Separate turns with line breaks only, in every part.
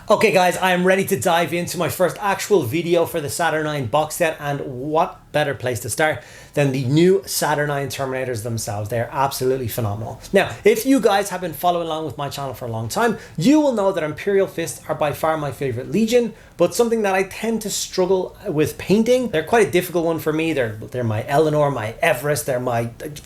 Okay guys, I am ready to dive into my first actual video for the Saturnine box set, and what better place to start than the new Saturnine Terminators themselves. They're absolutely phenomenal. Now, if you guys have been following along with my channel for a long time, you will know that Imperial Fists are by far my favorite Legion, but something that I tend to struggle with painting. They're quite a difficult one for me. They're my Eleanor, my Everest, I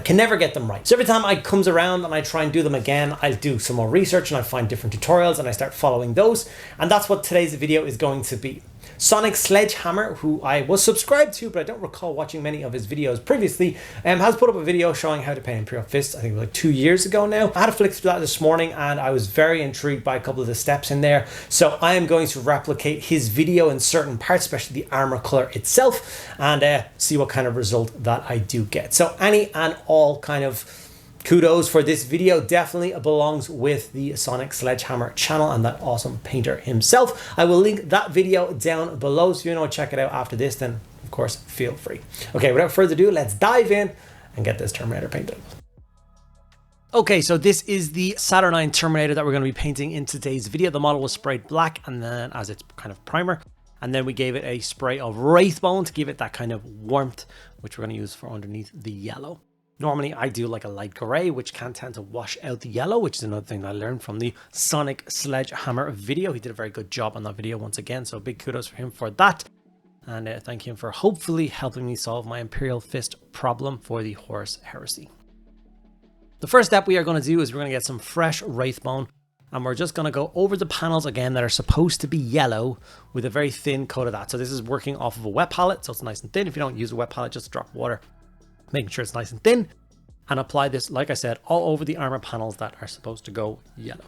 can never get them right. So every time I comes around and I try and do them again, I'll do some more research and I find different tutorials and I start following those. And that's what today's video is going to be. Sonic Sledgehammer, who I was subscribed to, but I don't recall watching many of his videos previously, has put up a video showing how to paint Imperial Fists. I think it was like 2 years ago now. I had a flick through that this morning and I was very intrigued by a couple of the steps in there. So I am going to replicate his video in certain parts, especially the armor color itself, and see what kind of result that I do get. So any and all kind of kudos for this video definitely belongs with the Sonic Sledgehammer channel and that awesome painter himself. I will link that video down below, so if you want to check it out after this, then of course feel free. Okay, without further ado, let's dive in and get this Terminator painted. Okay, so this is the Saturnine Terminator that we're going to be painting in today's video. The model was sprayed black and then as its kind of primer, and then we gave it a spray of Wraithbone to give it that kind of warmth, which we're going to use for underneath the yellow. Normally I do like a light gray, which can tend to wash out the yellow, which is another thing that I learned from the Sonic Sledgehammer video. He did a very good job on that video once again, so big kudos for him for that. And thank him for hopefully helping me solve my Imperial Fist problem for the Horus Heresy. The first step we are going to do is we're going to get some fresh Wraithbone, and we're just going to go over the panels again that are supposed to be yellow with a very thin coat of that. So this is working off of a wet palette, so it's nice and thin. If you don't use a wet palette, just drop water, making sure it's nice and thin, and apply this, like I said, all over the armor panels that are supposed to go yellow.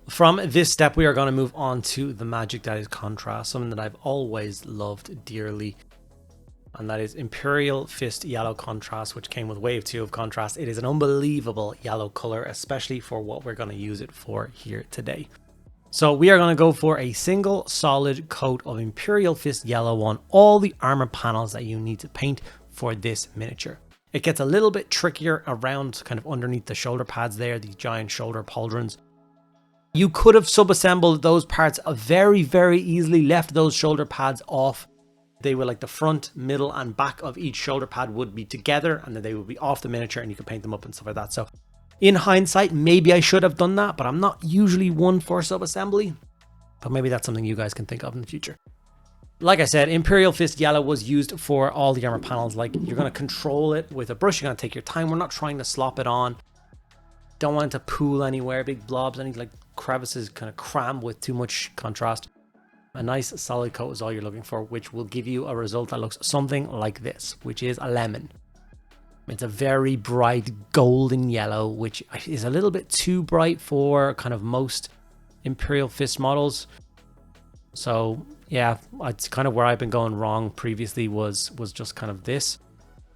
From this step, we are going to move on to the magic that is contrast, something that I've always loved dearly, and that is Imperial Fist yellow contrast, which came with wave 2 of contrast. It is an unbelievable yellow color, especially for what we're going to use it for here today. So we are going to go for a single solid coat of Imperial Fist yellow on all the armor panels that you need to paint for this miniature. It gets a little bit trickier around kind of underneath the shoulder pads there, the giant shoulder pauldrons. You could have sub-assembled those parts very, very easily, left those shoulder pads off. They were like the front, middle and back of each shoulder pad would be together, and then they would be off the miniature and you could paint them up and stuff like that. So in hindsight, maybe I should have done that, but I'm not usually one for sub-assembly. But maybe that's something you guys can think of in the future. Like I said, Imperial Fist yellow was used for all the armor panels. Like, you're going to control it with a brush. You're going to take your time. We're not trying to slop it on. Don't want it to pool anywhere, big blobs, any like crevices kind of cram with too much contrast. A nice solid coat is all you're looking for, which will give you a result that looks something like this, which is a lemon. It's a very bright golden yellow, which is a little bit too bright for kind of most Imperial Fist models. So yeah, it's kind of where I've been going wrong previously was just kind of this.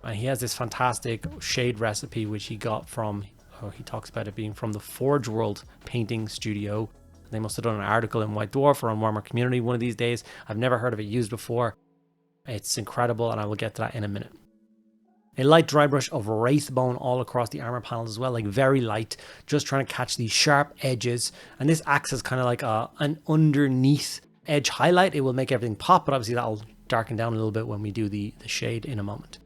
And he has this fantastic shade recipe, which he got from, or he talks about it being from the Forge World painting studio. They must have done an article in White Dwarf or on Warhammer Community one of these days. I've never heard of it used before. It's incredible, and I will get to that in a minute. A light dry brush of Wraithbone all across the armor panels as well, like very light, just trying to catch these sharp edges. And this acts as kind of like an underneath edge highlight. It will make everything pop, but obviously that'll darken down a little bit when we do the shade in a moment.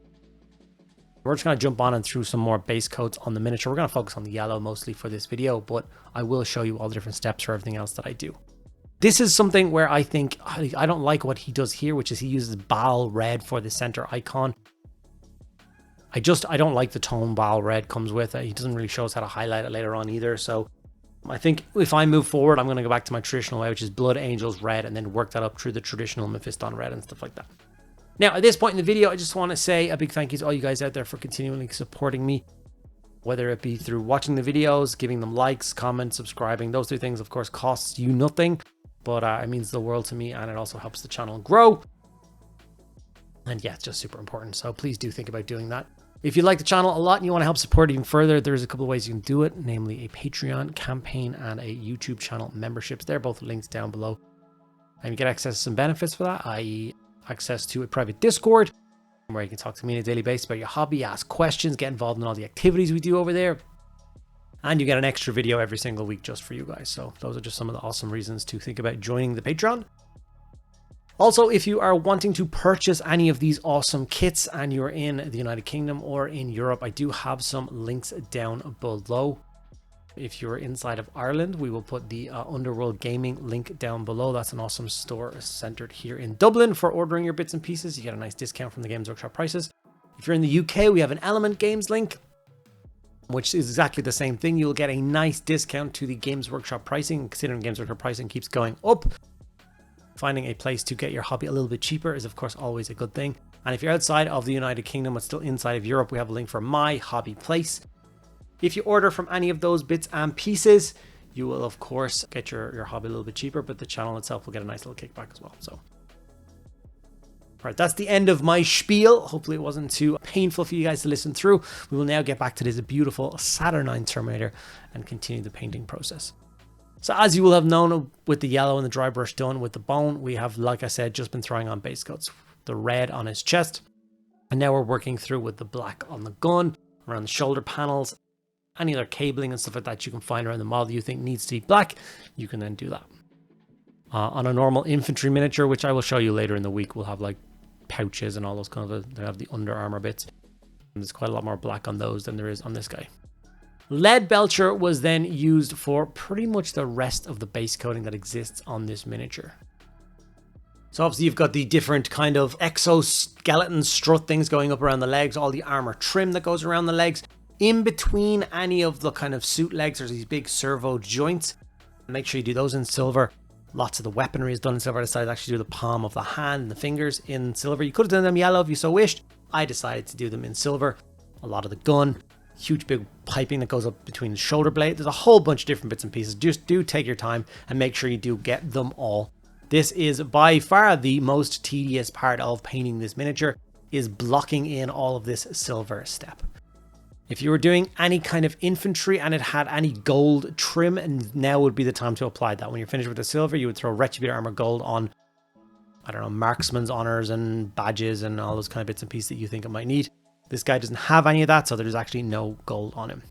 We're just going to jump on and through some more base coats on the miniature. We're going to focus on the yellow mostly for this video, but I will show you all the different steps for everything else that I do. This is something where I think I don't like what he does here, which is he uses Baal red for the center icon. I don't like the tone Baal red comes with it. He doesn't really show us how to highlight it later on either. So I think if I move forward, I'm going to go back to my traditional way, which is Blood Angels red, and then work that up through the traditional Mephiston red and stuff like that. Now, at this point in the video, I just want to say a big thank you to all you guys out there for continually supporting me, whether it be through watching the videos, giving them likes, comments, subscribing. Those two things, of course, costs you nothing, but it means the world to me, and it also helps the channel grow. And yeah, it's just super important. So please do think about doing that. If you like the channel a lot and you want to help support it even further, there's a couple of ways you can do it, namely a Patreon campaign and a YouTube channel memberships. They're both linked down below. And you get access to some benefits for that, i.e. access to a private Discord, where you can talk to me on a daily basis about your hobby, ask questions, get involved in all the activities we do over there. And you get an extra video every single week just for you guys. So those are just some of the awesome reasons to think about joining the Patreon. Also, if you are wanting to purchase any of these awesome kits and you're in the United Kingdom or in Europe, I do have some links down below. If you're inside of Ireland, we will put the Underworld Gaming link down below. That's an awesome store centered here in Dublin for ordering your bits and pieces. You get a nice discount from the Games Workshop prices. If you're in the UK, we have an Element Games link, which is exactly the same thing. You'll get a nice discount to the Games Workshop pricing, considering Games Workshop pricing keeps going up. Finding a place to get your hobby a little bit cheaper is of course always a good thing. And if you're outside of the United Kingdom but still inside of Europe, we have a link for My Hobby Place. If you order from any of those bits and pieces, you will of course get your hobby a little bit cheaper, but the channel itself will get a nice little kickback as well. So, alright, that's the end of my spiel. Hopefully it wasn't too painful for you guys to listen through. We will now get back to this beautiful Saturnine Terminator and continue the painting process. So as you will have known, with the yellow and the dry brush done with the bone, we have, like I said, just been throwing on base coats. The red on his chest, and now we're working through with the black on the gun, around the shoulder panels, any other cabling and stuff like that you can find around the model you think needs to be black, you can then do that. On a normal infantry miniature, which I will show you later in the week, we'll have like pouches and all those kind of, they have the under armor bits. And there's quite a lot more black on those than there is on this guy. Lead Belcher was then used for pretty much the rest of the base coating that exists on this miniature. So obviously you've got the different kind of exoskeleton strut things going up around the legs, all the armor trim that goes around the legs. In between any of the kind of suit legs, there's these big servo joints. Make sure you do those in silver. Lots of the weaponry is done in silver. I decided to actually do the palm of the hand and the fingers in silver. You could have done them yellow if you so wished. I decided to do them in silver. A lot of the gun. Huge big piping that goes up between the shoulder blade. There's a whole bunch of different bits and pieces. Just do take your time and make sure you do get them all. This is by far the most tedious part of painting this miniature, is blocking in all of this silver step. If you were doing any kind of infantry and it had any gold trim, and now would be the time to apply that. When you're finished with the silver, you would throw Retributor Armor Gold on, I don't know, marksman's honors and badges and all those kind of bits and pieces that you think it might need. This guy doesn't have any of that, so there's actually no gold on him.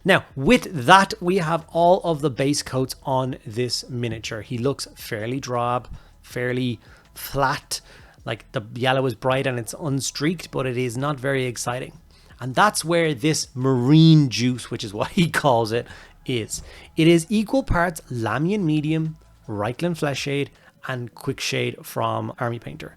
Now, with that, we have all of the base coats on this miniature. He looks fairly drab, fairly flat. Like the yellow is bright and it's unstreaked, but it is not very exciting. And that's where this marine juice, which is what he calls it, is. It is equal parts Lamian Medium, Reikland Flesh Shade, and Quick Shade from Army Painter.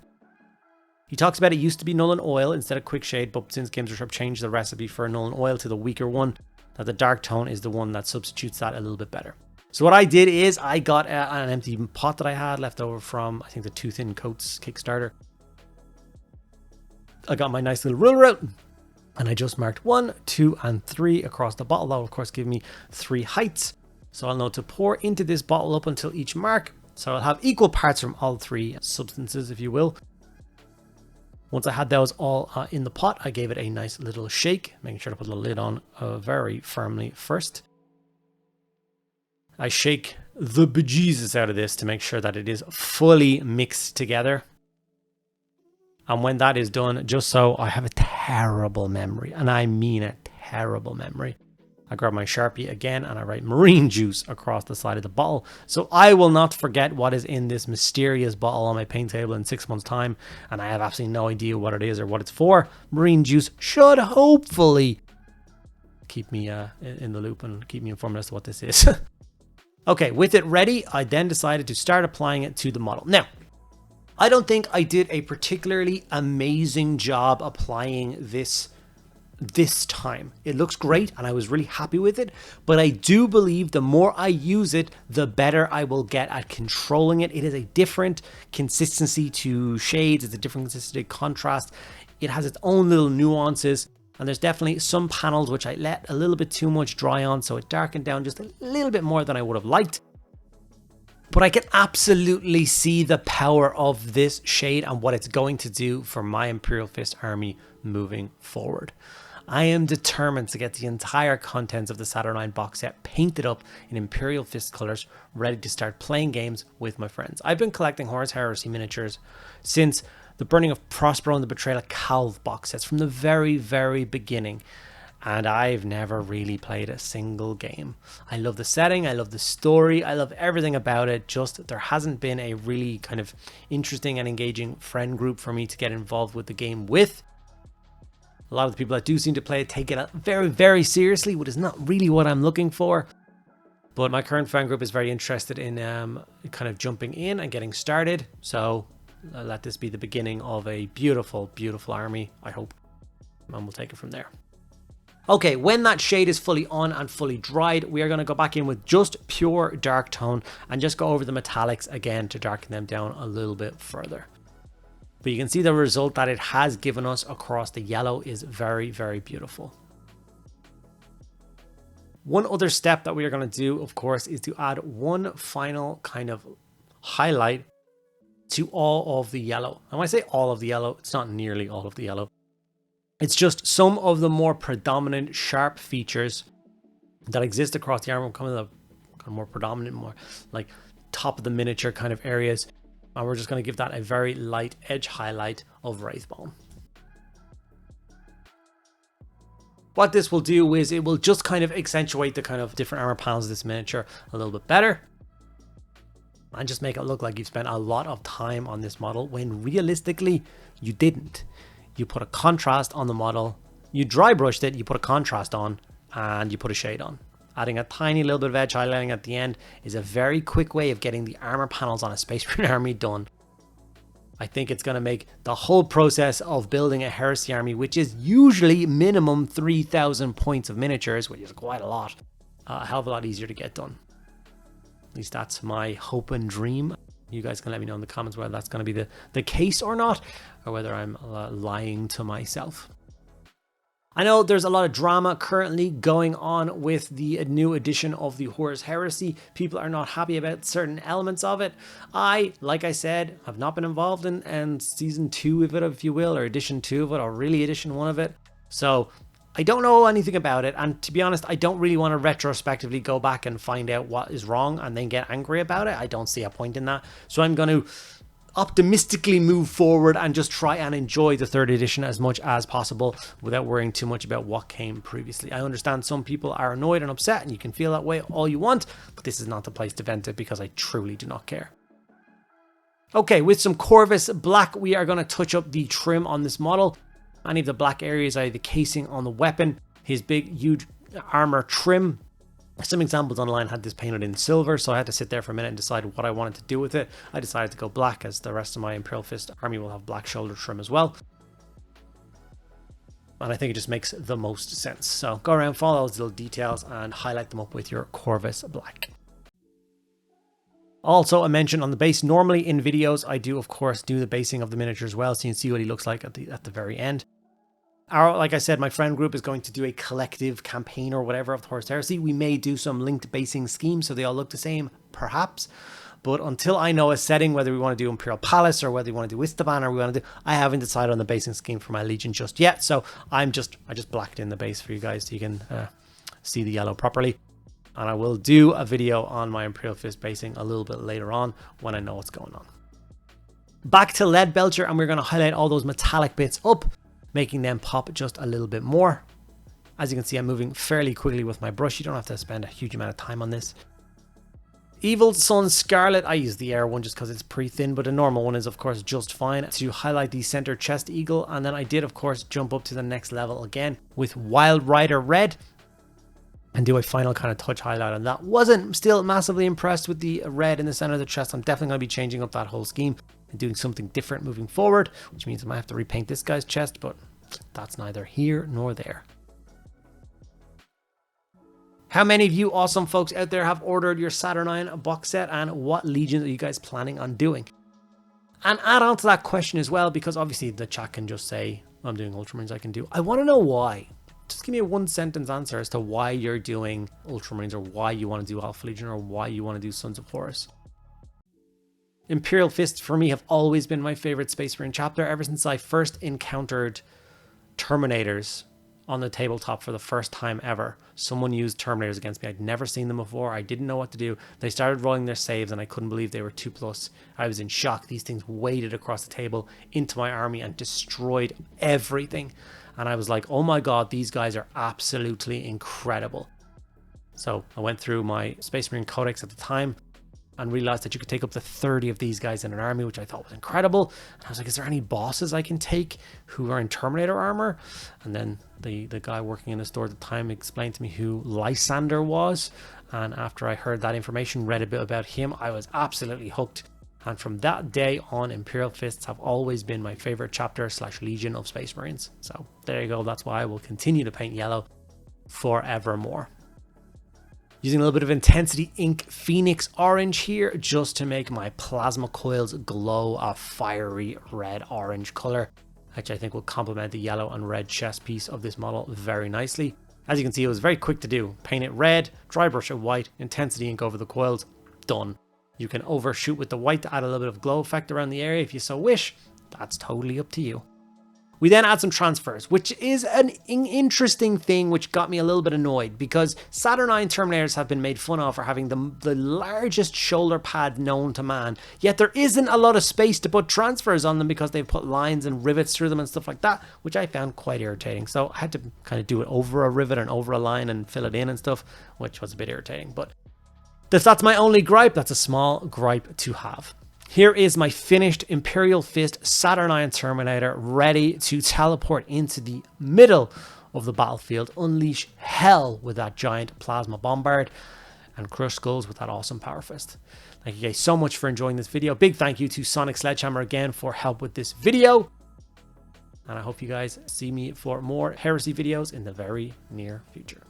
He talks about it used to be Null and Oil instead of Quick Shade, but since Games Workshop changed the recipe for Null and Oil to the weaker one, that the dark tone is the one that substitutes that a little bit better. So what I did is I got an empty pot that I had left over from, I think, the Too Thin Coats Kickstarter. I got my nice little ruler out, and I just marked 1, 2, and 3 across the bottle. That will of course give me 3 heights. So I'll know to pour into this bottle up until each mark. So I'll have equal parts from all 3 substances, if you will. Once I had those all in the pot, I gave it a nice little shake, making sure to put the lid on very firmly first. I shake the bejesus out of this to make sure that it is fully mixed together. And when that is done, just so I have a terrible memory, and I mean a terrible memory, I grab my Sharpie again and I write marine juice across the side of the bottle. So I will not forget what is in this mysterious bottle on my paint table in 6 months' time. And I have absolutely no idea what it is or what it's for. Marine juice should hopefully keep me in the loop and keep me informed as to what this is. Okay, with it ready, I then decided to start applying it to the model. Now, I don't think I did a particularly amazing job applying this time. It looks great and I was really happy with it, but I do believe the more I use it, the better I will get at controlling it. It is a different consistency to shades, it's a different consistency to contrast. It has its own little nuances, and there's definitely some panels which I let a little bit too much dry on, so it darkened down just a little bit more than I would have liked. But I can absolutely see the power of this shade and what it's going to do for my Imperial Fist army moving forward. I am determined to get the entire contents of the Saturnine box set painted up in Imperial Fist colors, ready to start playing games with my friends. I've been collecting Horus Heresy miniatures since the Burning of Prospero and the Betrayal of Calv box sets from the very, very beginning. And I've never really played a single game. I love the setting, I love the story, I love everything about it. Just there hasn't been a really kind of interesting and engaging friend group for me to get involved with the game with. A lot of the people that do seem to play it take it very, very seriously, which is not really what I'm looking for. But my current friend group is very interested in kind of jumping in and getting started. So let this be the beginning of a beautiful, beautiful army, I hope. And we'll take it from there. Okay, when that shade is fully on and fully dried, we are going to go back in with just pure dark tone and just go over the metallics again to darken them down a little bit further. But you can see the result that it has given us across the yellow is very, very beautiful. One other step that we are going to do, of course, is to add one final kind of highlight to all of the yellow. And when I say all of the yellow, it's not nearly all of the yellow. It's just some of the more predominant sharp features that exist across the armor, kind of more predominant, more like top of the miniature kind of areas. And we're just going to give that a very light edge highlight of Wraithbone. What this will do is it will just kind of accentuate the kind of different armor panels of this miniature a little bit better. And just make it look like you've spent a lot of time on this model when realistically you didn't. You put a contrast on the model, you dry brushed it, you put a contrast on, and you put a shade on. Adding a tiny little bit of edge highlighting at the end is a very quick way of getting the armor panels on a Space Marine army done. I think it's going to make the whole process of building a Heresy army, which is usually minimum 3,000 points of miniatures, which is quite a lot, a hell of a lot easier to get done. At least that's my hope and dream. You guys can let me know in the comments whether that's going to be the case or not, or whether I'm lying to myself. I know there's a lot of drama currently going on with the new edition of the Horus Heresy. People are not happy about certain elements of it. Like I said, have not been involved in season 2 of it, if you will, or edition 2 of it, or really edition 1 of it. So I don't know anything about it, and to be honest, I don't really want to retrospectively go back and find out what is wrong and then get angry about it. I don't see a point in that. So I'm going to optimistically move forward and just try and enjoy the 3rd edition as much as possible without worrying too much about what came previously. I understand some people are annoyed and upset, and you can feel that way all you want, but this is not the place to vent it because I truly do not care. Okay, with some Corvus Black, we are going to touch up the trim on this model. Any of the black areas are the casing on the weapon, his big, huge armor trim. Some examples online had this painted in silver, so I had to sit there for a minute and decide what I wanted to do with it. I decided to go black, as the rest of my Imperial Fist army will have black shoulder trim as well. And I think it just makes the most sense. So go around, follow those little details and highlight them up with your Corvus Black. Also, a mention on the base. Normally in videos, I do, of course, do the basing of the miniature as well, so you can see what he looks like at the very end. Like I said, my friend group is going to do a collective campaign or whatever of the Horus Heresy. We may do some linked basing schemes so they all look the same, perhaps. But until I know a setting, whether we want to do Imperial Palace or whether we want to do Istavan or we want to do, I haven't decided on the basing scheme for my Legion just yet. So I just blacked in the base for you guys so you can see the yellow properly. And I will do a video on my Imperial Fist basing a little bit later on when I know what's going on. Back to Lead Belcher, and we're going to highlight all those metallic bits up, making them pop just a little bit more. As you can see, I'm moving fairly quickly with my brush. You don't have to spend a huge amount of time on this. Evil Sun Scarlet, I use the air one just because it's pretty thin, but a normal one is of course just fine to highlight the center chest eagle. And then I did of course jump up to the next level again with Wild Rider Red and do a final kind of touch highlight on that. Wasn't still massively impressed with the red in the center of the chest. I'm definitely going to be changing up that whole scheme and doing something different moving forward, which means I might have to repaint this guy's chest, but that's neither here nor there. How many of you awesome folks out there have ordered your Saturnine box set, and what legions are you guys planning on doing? And add on to that question as well, because obviously the chat can just say, I'm doing Ultramarines, I can do. I want to know why. Just give me a 1-sentence answer as to why you're doing Ultramarines, or why you want to do Alpha Legion, or why you want to do Sons of Horus. Imperial Fists for me have always been my favorite Space Marine chapter ever since I first encountered Terminators on the tabletop for the first time ever. Someone used Terminators against me. I'd never seen them before. I didn't know what to do. They started rolling their saves and I couldn't believe they were 2+. I was in shock. These things waded across the table into my army and destroyed everything. And I was like, oh my god, these guys are absolutely incredible. So I went through my Space Marine Codex at the time and realized that you could take up to 30 of these guys in an army, which I thought was incredible. And I was like, is there any bosses I can take who are in Terminator armor? And then the guy working in the store at the time explained to me who Lysander was. And after I heard that information, read a bit about him, I was absolutely hooked. And from that day on, Imperial Fists have always been my favorite chapter / legion of Space Marines. So there you go. That's why I will continue to paint yellow forevermore. Using a little bit of Intensity Ink Phoenix Orange here just to make my plasma coils glow a fiery red-orange color, which I think will complement the yellow and red chest piece of this model very nicely. As you can see, it was very quick to do. Paint it red, dry brush it white, Intensity Ink over the coils, done. You can overshoot with the white to add a little bit of glow effect around the area if you so wish. That's totally up to you. We then add some transfers, which is an interesting thing which got me a little bit annoyed because Saturnine Terminators have been made fun of for having the largest shoulder pad known to man, yet there isn't a lot of space to put transfers on them because they've put lines and rivets through them and stuff like that, which I found quite irritating. So I had to kind of do it over a rivet and over a line and fill it in and stuff, which was a bit irritating. But if that's my only gripe, that's a small gripe to have. Here is my finished Imperial Fist Saturnine Terminator ready to teleport into the middle of the battlefield, unleash hell with that giant plasma bombard, and crush skulls with that awesome Power Fist. Thank you guys so much for enjoying this video. Big thank you to Sonic Sledgehammer again for help with this video. And I hope you guys see me for more Heresy videos in the very near future.